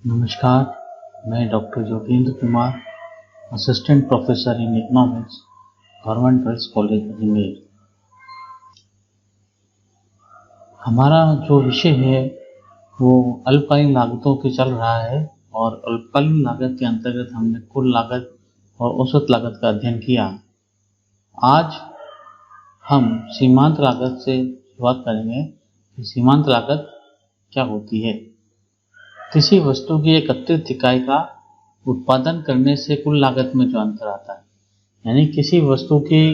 नमस्कार, मैं doctor Yogendra Kumar, assistant professor in economics, government girls college Ajmer. हमारा जो विषय है वो अल्पकालीन लागतों पे चल रहा है और अल्पकालीन लागत के अंतर्गत हमने कुल लागत और औसत लागत का अध्ययन किया। आज हम सीमांत लागत से शुरुआत करेंगे कि सीमांत लागत क्या होती है। किसी वस्तु की एकत्रित इकाई का उत्पादन करने से कुल लागत में जो अंतर आता है, यानी किसी वस्तु की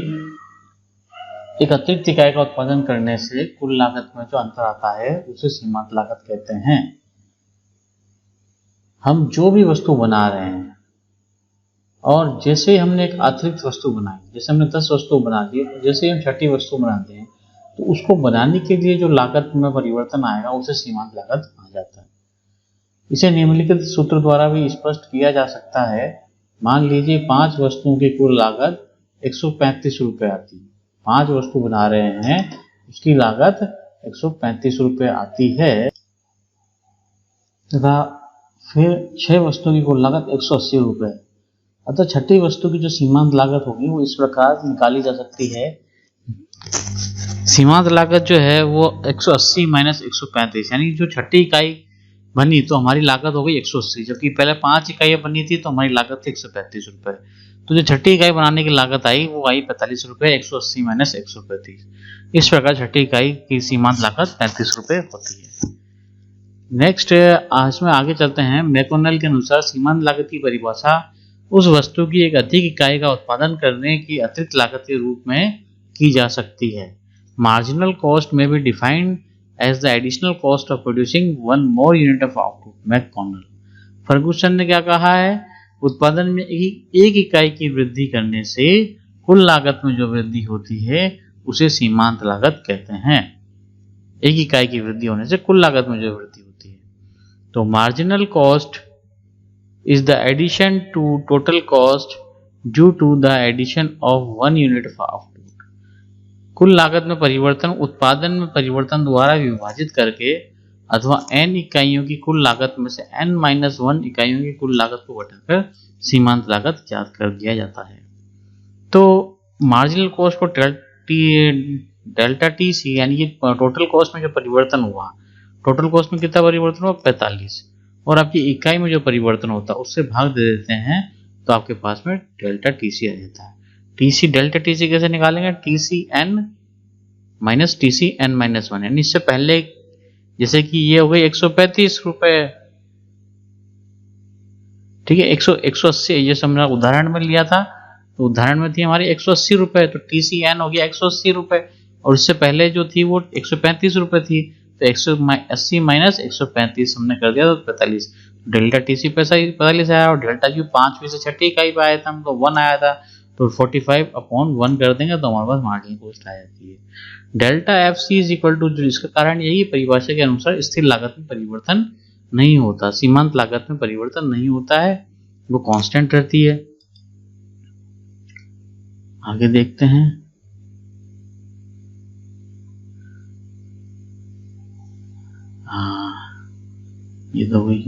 एक अतिरिक्त इकाई का उत्पादन करने से कुल लागत में जो अंतर आता है उसे सीमांत लागत कहते हैं। हम जो भी वस्तु बना रहे हैं और जैसे हमने एक अतिरिक्त वस्तु बनाई, जैसे हमने 10 वस्तु बना दी, जैसे हम छठी वस्तु बनाते हैं तो उसको बनाने के लिए जो लागत में परिवर्तन आएगा उसे सीमांत लागत कहा जाता है। इसे निम्नलिखित सूत्र द्वारा भी स्पष्ट किया जा सकता है। मान लीजिए 5 वस्तुओं की कुल लागत 135 रुपये आती है। 5 वस्तु बना रहे हैं, उसकी लागत 135 रुपये आती है तथा फिर 6 वस्तुओं की कुल लागत 180 रुपये। अतः छठी वस्तु की जो सीमांत लागत होगी वो इस प्रकार निकाली जा सकती है। सीमांत लागत जो है वो 180 माइनस 135, यानी जो छठी इकाई बनी तो हमारी लागत हो गई 180, जबकि पहले 5 इकाइयां बनी थी तो हमारी लागत थी 135 रुपये। तो जो छठी इकाई बनाने की लागत आई वो आई 45 रुपये, 180 माइनस 135। इस प्रकार छठी इकाई की सीमांत लागत 35 रुपये होती है। नेक्स्ट इसमें आगे चलते हैं। मैकडॉनल्ड के अनुसार सीमांत लागत की परिभाषा उस वस्तु की एक अधिक इकाई का उत्पादन करने की अतिरिक्त लागत के रूप में की जा सकती है। मार्जिनल कॉस्ट में be defined as the additional cost of producing one more unit of output. McDonald Ferguson ने क्या कहा है, उत्पादन में एक इकाई की वृद्धि करने से कुल लागत में जो वृद्धि होती है उसे सीमांत लागत कहते हैं। एक इकाई की वृद्धि होने से कुल लागत में जो वृद्धि होती है। तो marginal cost is the addition to total cost due to the addition of one unit of output. कुल लागत में परिवर्तन उत्पादन में परिवर्तन द्वारा विभाजित करके अथवा n इकाइयों की कुल लागत में से n-1 इकाइयों की कुल लागत को घटाकर सीमांत लागत ज्ञात कर दिया जाता है। तो मार्जिनल कॉस्ट को डेल्टा टी सी, यानी कि टोटल कॉस्ट में जो परिवर्तन हुआ, टोटल कॉस्ट में कितना परिवर्तन हुआ 45, और आपकी इकाई में जो परिवर्तन होता है उससे भाग दे देते हैं तो आपके पास में डेल्टा टी सी आ जाता है। टीसी डेल्टा टीसी कैसे निकालेंगे, TC N minus TC N minus 1, यानी इससे पहले जैसे कि ये हो गई 135 रुपये, ठीक है, 180, जैसे हमने उदाहरण में लिया था तो उदाहरण में थी हमारी 180 रुपये, तो टीसी एन हो गया 180 रुपये, और इससे पहले जो थी वो 135 रुपये थी, तो 180 माइनस 135 हमने कर दिया तो 45। डेल्टा टीसी पैसा 45 आया और डेल्टा क्यू 5वीं से छठी इकाई पे आया था हमको 1 आया था, तो 45/1 कर देंगे तो हमारे पास मार्जिनल कॉस्ट आ जाती है। Delta F C is equal to, इसका कारण यही परिभाषा के अनुसार स्थिर लागत में परिवर्तन नहीं होता, सीमांत लागत में परिवर्तन नहीं होता है, वो कांस्टेंट रहती है। आगे देखते हैं।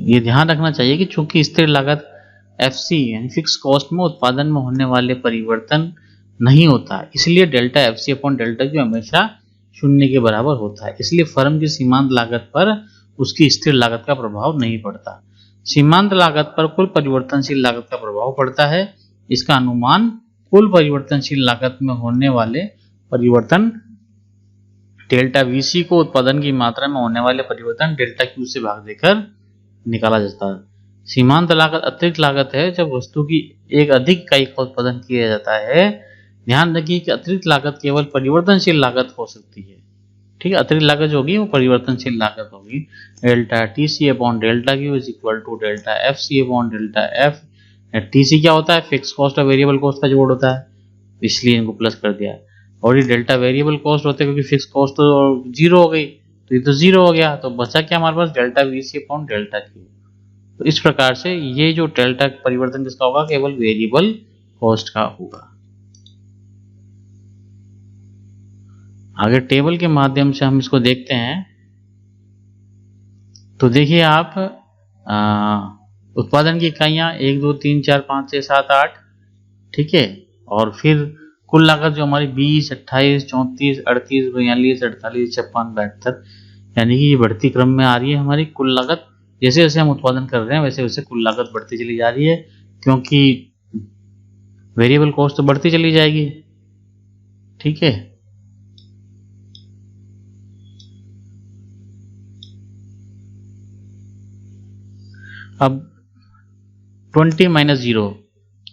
ये ध्यान रखना चाहिए कि चूंकि स्थिर लागत FC यानी फिक्स कॉस्ट में उत्पादन में होने वाले परिवर्तन नहीं होता, इसलिए delta FC upon delta Q हमेशा 0 के बराबर होता है, इसलिए फर्म की सीमांत लागत पर उसकी स्थिर लागत का प्रभाव नहीं पड़ता। सीमांत लागत पर कुल परिवर्तनशील लागत का प्रभाव पड़ता है। इसका अनुमान कुल परिवर्तनशील लागत में होने वाले परिवर्तन डेल्टा VC को उत्पादन की मात्रा में होने वाले परिवर्तन डेल्टा Q से भाग देकर निकाला जाता है। सीमांत लागत अतिरिक्त लागत है जब वस्तु की एक अधिक इकाई का उत्पादन किया जाता है। ध्यान रखिए कि अतिरिक्त लागत केवल परिवर्तनशील लागत हो सकती है, ठीक है, अतिरिक्त लागत जो होगी वो परिवर्तनशील लागत होगी। Delta TC upon delta Q is equal to delta F C upon delta F. TC क्या होता है, फिक्स कॉस्ट और वेरिएबल कॉस्ट का जोड़ होता है, इसलिए इनको प्लस कर दिया। और ये डेल्टा वेरिएबल कॉस्ट होते हैं क्योंकि फिक्स कॉस्ट तो जीरो हो गई, तो ये तो जीरो हो गया, तो बचा क्या हमारे पास delta VC upon delta Q. तो इस प्रकार से ये जो डेल्टा परिवर्तन किसका होगा, केवल वेरिएबल कॉस्ट का होगा। आगे टेबल के माध्यम से हम इसको देखते हैं। तो देखिए आप उत्पादन की इकाइयाँ 1 2 3 4 5 6 7 8, ठीक है। और फिर कुल लागत जो हमारी 20 28 34 38 42 48 56 72, यानी कि ये बढ़ती क्रम में आ रही है हमारी कुल लागत। जैसे जैसे हम उत्पादन कर रहे हैं वैसे वैसे कुल लागत बढ़ती चली जा रही है, क्योंकि वेरिएबल कॉस्ट तो बढ़ती चली जाएगी, ठीक है। अब 20 माइनस 0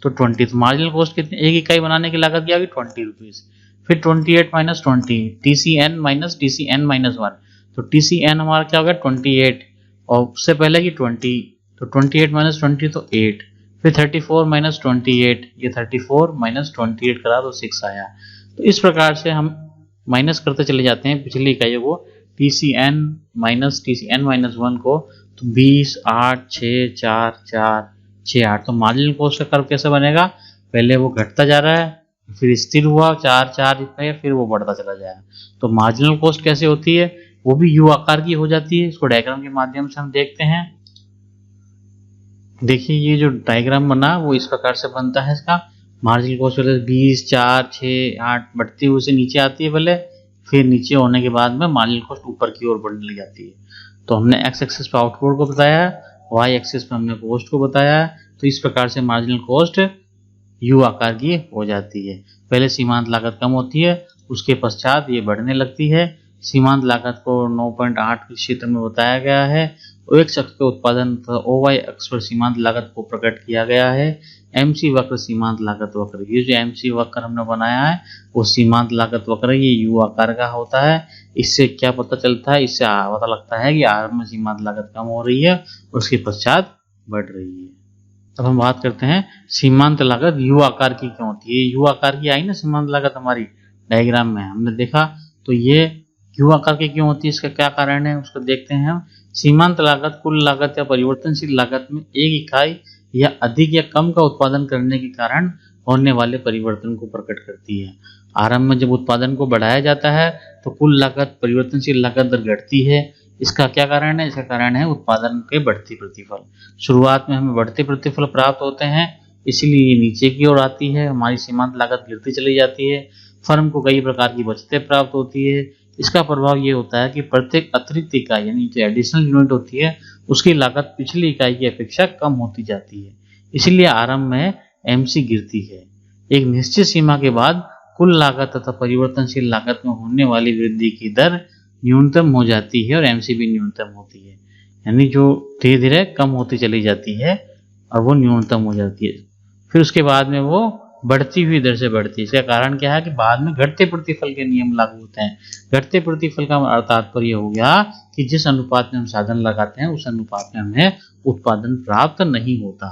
तो 20, तो मार्जिनल कॉस्ट कितनी, एक इकाई बनाने की लागत क्या होगी 20 रुपीज। फिर 28 minus 20 TCN minus TCN minus 1, तो TCN हमारा क्या होगा 28, और उससे पहले की 20, तो 28 माइनस 20 तो 8। फिर 34 माइनस 28, ये 34 माइनस 28 करा तो 6 आया। तो इस प्रकार से हम माइनस करते चले जाते हैं पिछली इकाइयों को, TCN माइनस TCN माइनस 1 को, तो 20 8 6 4 4 6 8। तो मार्जिनल कॉस्ट का कर्व कैसे बनेगा, पहले वो घटता जा रहा है, फिर स्थिर हुआ 4 4 इकाई, फिर वो बढ़ता चला जाएगा। तो मार्जिनल कॉस्ट कैसे होती है, वो भी यू आकार की हो जाती है। इसको डायग्राम के माध्यम से हम देखते हैं। देखिए ये जो डायग्राम बना वो इस प्रकार से बनता है। इसका मार्जिनल कॉस्ट 20 4 6 8 बढ़ती हुई से नीचे आती है पहले, फिर नीचे होने के बाद में मार्जिनल कॉस्ट ऊपर की ओर बढ़ने लग जाती है। तो हमने एक्स एक्सिस पे आउटपुट को बताया है, वाई एक्सिस पे हमने कॉस्ट को बताया है। तो इस प्रकार से मार्जिनल कॉस्ट यू आकार की हो जाती है। पहले सीमांत लागत कम होती है, उसके पश्चात ये बढ़ने लगती है। सीमांत लागत को 9.8 के क्षेत्र में बताया गया है। एक शख्स के उत्पादन OY अक्ष पर सीमांत लागत को प्रकट किया गया है। MC वक्र सीमांत लागत वक्र, ये जो MC वक्र हमने बनाया है वो सीमांत लागत वक्र, ये यू आकार का होता है। इससे क्या पता चलता है, इससे पता लगता है कि आरंभ में सीमांत लागत कम हो रही है, उसके पश्चात बढ़ रही है। अब हम बात करते हैं सीमांत लागत यू आकार की क्यों होती है। यू आकार की आई ना सीमांत लागत हमारी डायग्राम में हमने देखा, तो ये यू आकार की क्यों होती है, इसका क्या कारण है उसको देखते हैं हम। सीमांत लागत कुल लागत या परिवर्तनशील लागत में एक इकाई या अधिक या कम का उत्पादन करने के कारण होने वाले परिवर्तन को प्रकट करती है। आरंभ में जब उत्पादन को बढ़ाया जाता है तो कुल लागत परिवर्तनशील लागत दर घटती है। इसका क्या कारण है, इसका कारण है उत्पादन के बढ़ती प्रतिफल। शुरुआत में हमें बढ़ते प्रतिफल प्राप्त होते हैं, इसलिए ये नीचे की ओर आती है, हमारी सीमांत लागत गिरती चली जाती है। फर्म को कई प्रकार की बचतें प्राप्त होती है। इसका प्रभाव ये होता है कि प्रत्येक अतिरिक्त इकाई यानी जो एडिशनल यूनिट होती है उसकी लागत पिछली इकाई की अपेक्षा कम होती जाती है, इसलिए आरंभ में MC गिरती है। एक निश्चित सीमा के बाद कुल लागत तथा परिवर्तनशील लागत में होने वाली वृद्धि की दर न्यूनतम हो जाती है और MC भी न्यूनतम होती है, यानी जो धीरे धीरे कम होती चली जाती है और वो न्यूनतम हो जाती है। फिर उसके बाद में वो बढ़ती हुई दर से बढ़ती है। इसका कारण क्या है कि बाद में घटते प्रतिफल के नियम लागू होते हैं। घटते प्रतिफल का तात्पर्य हो गया कि जिस अनुपात में हम साधन लगाते हैं उस अनुपात में हमें उत्पादन प्राप्त नहीं होता।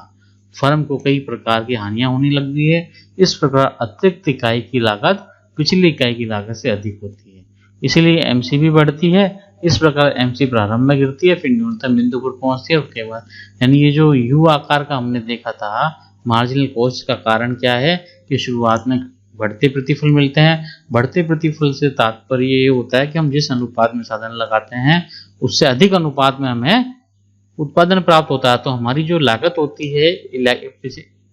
फर्म को कई प्रकार की हानियां होने लगती है। इस प्रकार अतिरिक्त इकाई की लागत पिछली इकाई की लागत से अधिक होती है, इसलिए MC भी बढ़ती है। इस प्रकार MC प्रारंभ में गिरती है, फिर न्यूनतम बिंदु पर पहुंचती है उसके बाद। यानी ये जो U आकार का हमने देखा था मार्जिनल कॉस्ट का कारण क्या है कि शुरुआत में बढ़ते प्रतिफल मिलते हैं। बढ़ते प्रतिफल से तात्पर्य ये होता है कि हम जिस अनुपात में साधन लगाते हैं उससे अधिक अनुपात में हमें उत्पादन प्राप्त होता है। तो हमारी जो लागत होती है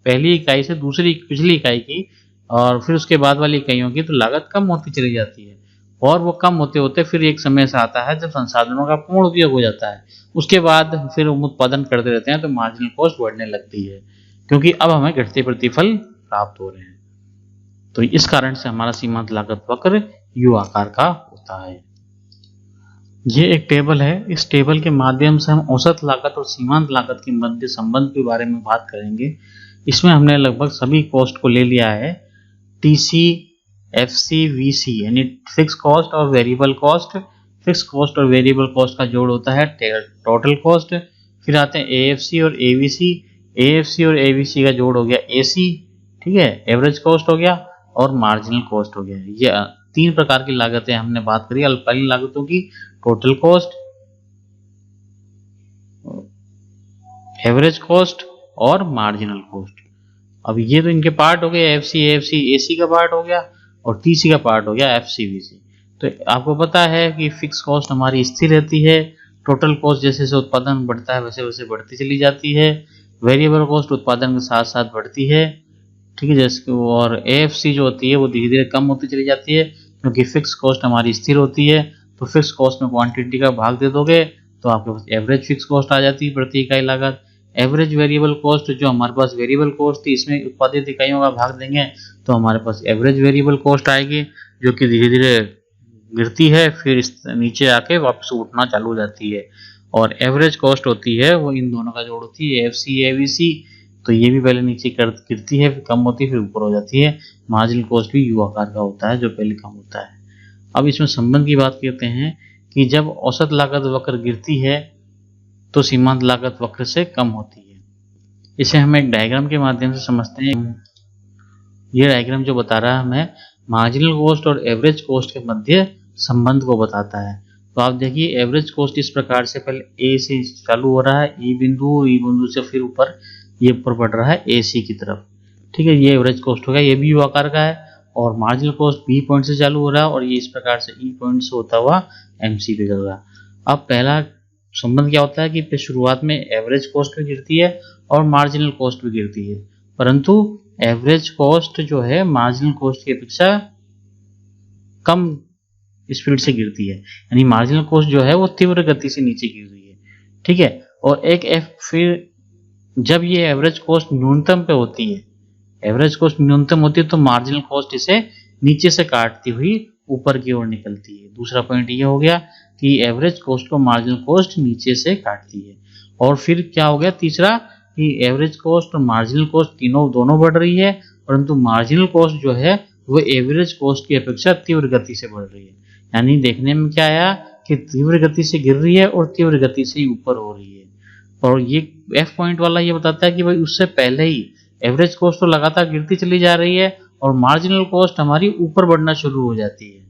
पहली इकाई से दूसरी पिछली इकाई की और फिर उसके बाद वाली इकाइयों की, तो लागत कम होती चली जाती है। और वो कम होते होते फिर एक समय से आता है जब संसाधनों का पूर्ण उपयोग हो जाता है। उसके बाद फिर हम उत्पादन करते रहते हैं तो मार्जिनल कॉस्ट बढ़ने लगती है, क्योंकि अब हमें घटते प्रतिफल प्राप्त हो रहे हैं। तो इस कारण से हमारा सीमांत लागत वक्र यू आकार का होता है। ये एक टेबल है, इस टेबल के माध्यम से हम औसत लागत और सीमांत लागत के मध्य संबंध के बारे में बात करेंगे। इसमें हमने लगभग सभी कॉस्ट को ले लिया है, TC, FC, VC यानी फिक्स कॉस्ट और वेरिएबल कॉस्ट। फिक्स कॉस्ट और वेरिएबल कॉस्ट का जोड़ होता है टोटल कॉस्ट। फिर आते हैं AFC और AVC। AFC और AVC का जोड़ हो गया AC, ठीक है, एवरेज कॉस्ट हो गया और मार्जिनल कॉस्ट हो गया। ये तीन प्रकार की लागतें हमने बात करी अल्पकालीन लागतों की, टोटल कॉस्ट, एवरेज कॉस्ट और मार्जिनल कॉस्ट। अब ये तो इनके पार्ट हो गए, FC, AFC, AC का पार्ट हो गया और TC का पार्ट हो गया FC, VC। तो आपको पता है कि फिक्स कॉस्ट हमारी स्थिर रहती है, टोटल कॉस्ट जैसे जैसे उत्पादन बढ़ता है वैसे वैसे बढ़ती चली जाती है। वेरिएबल कॉस्ट उत्पादन के साथ साथ बढ़ती है, ठीक है। जैसे और एएफसी जो होती है वो धीरे धीरे कम होती चली जाती है, क्योंकि फिक्स कॉस्ट हमारी स्थिर होती है। तो फिक्स कॉस्ट में क्वांटिटी का भाग दे दोगे तो आपके पास एवरेज फिक्स कॉस्ट आ जाती है प्रति इकाई लागत। एवरेज वेरिएबल कॉस्ट जो हमारे पास वेरिएबल कॉस्ट थी, इसमें उत्पादित इकाइयों का भाग देंगे तो हमारे पास एवरेज वेरिएबल कॉस्ट आएगी, जो कि धीरे धीरे गिरती है, फिर इस नीचे आके वापस उठना चालू हो जाती है। और एवरेज कॉस्ट होती है वो इन दोनों का जोड़ होती है, एफसी एवीसी। तो ये भी पहले नीचे गिरती है, फिर कम होती है, फिर ऊपर हो जाती है। मार्जिनल कॉस्ट भी यू आकार का होता है, जो पहले कम होता है। अब इसमें संबंध की बात करते हैं कि जब औसत लागत वक्र गिरती है तो सीमांत लागत वक्र से कम होती है। इसे हम एक डायग्राम के माध्यम से समझते हैं। ये डायग्राम जो बता रहा है हमें मार्जिनल कॉस्ट और एवरेज कॉस्ट के मध्य संबंध को बताता है। तो आप देखिए एवरेज कॉस्ट इस प्रकार से पहले ए से चालू हो रहा है, ई बिंदु से फिर ऊपर ये ऊपर बढ़ रहा है ए सी की तरफ, ठीक है। ये एवरेज कॉस्ट होगा, ये भी यू आकार का है। और मार्जिनल कॉस्ट बी पॉइंट से चालू हो रहा है और ये इस प्रकार से ई पॉइंट से होता हुआ एम सी पे चल रहा है। अब पहला संबंध क्या होता है कि शुरुआत में एवरेज कॉस्ट भी गिरती है और मार्जिनल कॉस्ट भी गिरती है, परंतु एवरेज कॉस्ट जो है मार्जिनल कॉस्ट की अपेक्षा कम स्पीड से गिरती है, यानी मार्जिनल कॉस्ट जो है वो तीव्र गति से नीचे गिर रही है, ठीक है। और फिर जब ये एवरेज कॉस्ट न्यूनतम पे होती है, एवरेज कॉस्ट न्यूनतम होती है तो मार्जिनल कॉस्ट इसे नीचे से काटती हुई ऊपर की ओर निकलती है। दूसरा पॉइंट ये हो गया कि एवरेज कॉस्ट को मार्जिनल कॉस्ट नीचे से काटती है। और फिर क्या हो गया तीसरा कि एवरेज कॉस्ट और मार्जिनल कॉस्ट दोनों बढ़ रही है, परंतु मार्जिनल कॉस्ट जो है वो एवरेज कॉस्ट की अपेक्षा तीव्र गति से बढ़ रही है। यानी देखने में क्या आया कि तीव्र गति से गिर रही है और तीव्र गति से ऊपर हो रही है। और ये एफ पॉइंट वाला ये बताता है कि भाई उससे पहले ही एवरेज कॉस्ट तो लगातार गिरती चली जा रही है और मार्जिनल कॉस्ट हमारी ऊपर बढ़ना शुरू हो जाती है,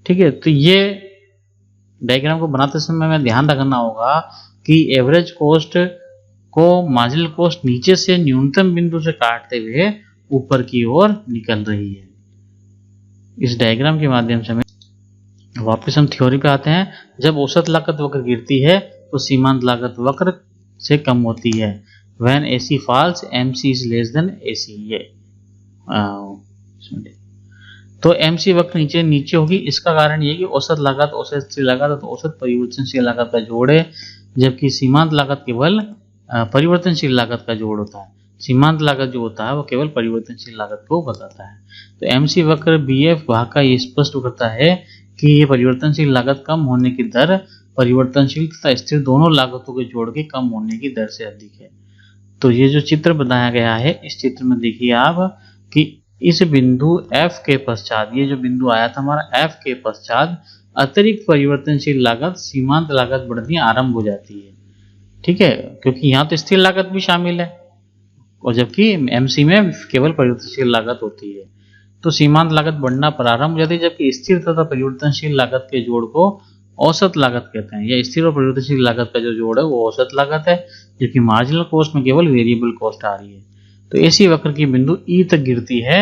ठीक है। तो ये डायग्राम को बनाते समय हमें ध्यान रखना होगा कि एवरेज कॉस्ट को मार्जिनल कॉस्ट नीचे से न्यूनतम बिंदु से काटते हुए ऊपर की ओर निकल रही है। इस डायग्राम के माध्यम से वापस हम थ्योरी पे आते हैं। जब औसत लागत वक्र गिरती है तो सीमांत लागत वक्र से कम होती है। When AC falls, MC is less than AC। ये तो MC वक्र नीचे होगी। इसका कारण ये कि औसत लागत, औसत स्थिर लागत तो औसत परिवर्तनशील लागत का जोड़ है, जबकि सीमांत लागत केवल परिवर्तनशील लागत का जोड़ होता है। सीमांत लागत जो होता है वो केवल परिवर्तनशील लागत को बताता है। तो MC वक्र BF भाग का ये स्पष्ट करता है कि ये परिवर्तनशील लागत कम होने की दर परिवर्तनशील तथा स्थिर दोनों लागतों के जोड़ के कम होने की दर से अधिक है। तो ये जो चित्र बनाया गया है, इस चित्र में देखिए आप कि इस बिंदु F के पश्चात, ये जो बिंदु आया था हमारा F के पश्चात अतिरिक्त परिवर्तनशील लागत सीमांत लागत बढ़नी आरंभ हो जाती है, ठीक है, क्योंकि यहाँ तो स्थिर लागत भी शामिल है और जबकि MC में केवल परिवर्तनशील लागत होती है। तो सीमांत लागत बढ़ना प्रारंभ हो जाती है, जबकि स्थिर तथा परिवर्तनशील लागत के जोड़ को औसत लागत कहते हैं। या स्थिर और परिवर्तनशील लागत का जो जोड़ है वो औसत लागत है, जबकि मार्जिनल कॉस्ट में केवल वेरिएबल कॉस्ट आ रही है। तो एसी वक्र की बिंदु ई तक गिरती है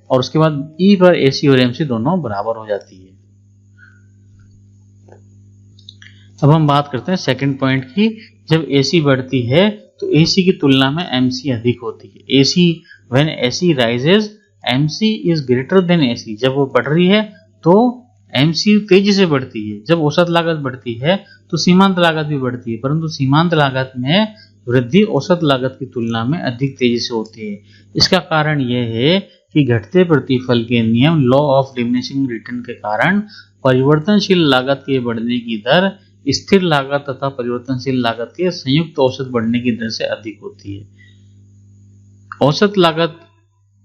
और उसके बाद ई पर एसी और एमसी दोनों बराबर हो जाती है। अब हम बात करते हैं सेकंड पॉइंट की। जब एसी बढ़ती है तो एसी की तुलना में एमसी अधिक होती है। AC when AC rises MC is greater than AC. जब वो बढ़ रही है तो एमसी तेजी से बढ़ती है। जब औसत लागत बढ़ती है तो सीमांत लागत भी बढ़ती है, परंतु सीमांत लागत में वृद्धि औसत लागत की तुलना में अधिक तेजी से होती है। इसका कारण यह है कि घटते प्रतिफल के नियम लॉ ऑफ डिमिनिशिंग रिटर्न के कारण परिवर्तनशील लागत के बढ़ने की दर स्थिर लागत तथा परिवर्तनशील लागत के संयुक्त औसत बढ़ने की दर से अधिक होती है। औसत लागत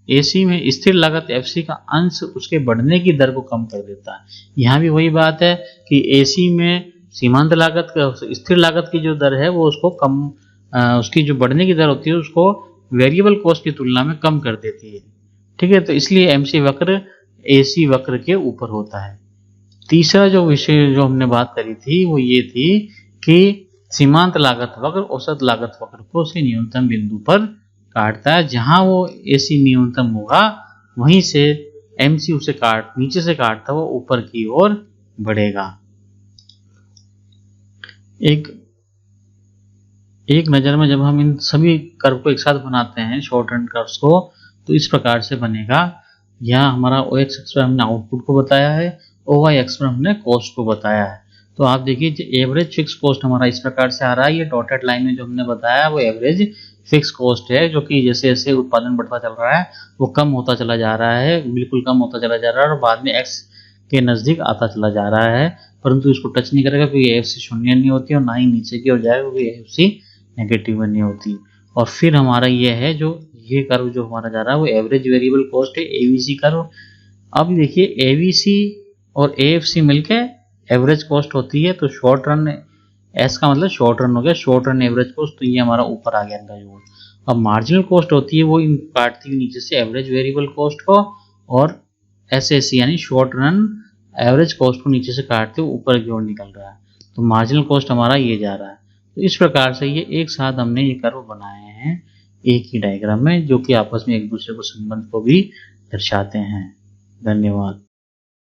एसी में स्थिर लागत एफसी का अंश उसके बढ़ने की दर को कम कर देता है। यहाँ भी वही बात है कि एसी में सीमांत लागत का स्थिर लागत की जो दर है वो उसको कम, उसकी जो बढ़ने की दर होती है उसको वेरिएबल कॉस्ट की तुलना में कम कर देती है, ठीक है। तो इसलिए एमसी वक्र एसी वक्र के ऊपर होता है। तीसरा जो विषय जो हमने बात करी थी वो ये थी कि सीमांत लागत वक्र औसत लागत वक्र को उसके न्यूनतम बिंदु पर काटता है। जहां वो एसी न्यूनतम होगा वहीं से एमसी उसे नीचे से काटता हुआ ऊपर की ओर बढ़ेगा। एक एक नज़र में जब हम इन सभी कर्व को एक साथ बनाते हैं, शॉर्ट रन कर्व्स को, तो इस प्रकार से बनेगा। यहाँ हमारा ओ एक्स एक्स पर हमने आउटपुट को बताया है, ओ वाई एक्स पर हमने कॉस्ट को बताया है। तो आप देखिए जो एवरेज फिक्स कॉस्ट हमारा इस प्रकार से आ रहा है। ये डॉटेड लाइन में जो हमने बताया वो एवरेज फिक्स कॉस्ट है, जो कि जैसे जैसे उत्पादन बढ़ता चल रहा है वो कम होता चला जा रहा है, बिल्कुल कम होता चला जा रहा है और बाद में एक्स के नज़दीक आता चला जा रहा है, परंतु इसको टच नहीं करेगा क्योंकि एफ सी शून्य नहीं होती और ना ही नीचे की ओर जाएगा क्योंकि एफ सी नेगेटिव में नहीं होती। और फिर हमारा ये है जो ये कर्व जो हमारा जा रहा है वो एवरेज वेरिएबल कॉस्ट है, एवीसी कर्व। अब देखिए एवीसी और एएफसी मिलके एवरेज कॉस्ट होती है, तो शॉर्ट रन एस का मतलब शॉर्ट रन हो गया, शॉर्ट रन एवरेज कॉस्ट, तो ये हमारा ऊपर आ गया इनका जोड़। अब मार्जिनल कॉस्ट होती है वो इन काटती है नीचे से एवरेज वेरिएबल कॉस्ट को, और एसएसी यानी शॉर्ट रन एवरेज कॉस्ट को नीचे से काटते हुए ऊपर की ओर निकल रहा है, तो मार्जिनल कॉस्ट हमारा ये जा रहा है। तो इस प्रकार से ये एक साथ हमने ये कर्व बनाए हैं एक ही डायग्राम में, जो कि आपस में एक दूसरे को संबंध को भी दर्शाते हैं। धन्यवाद।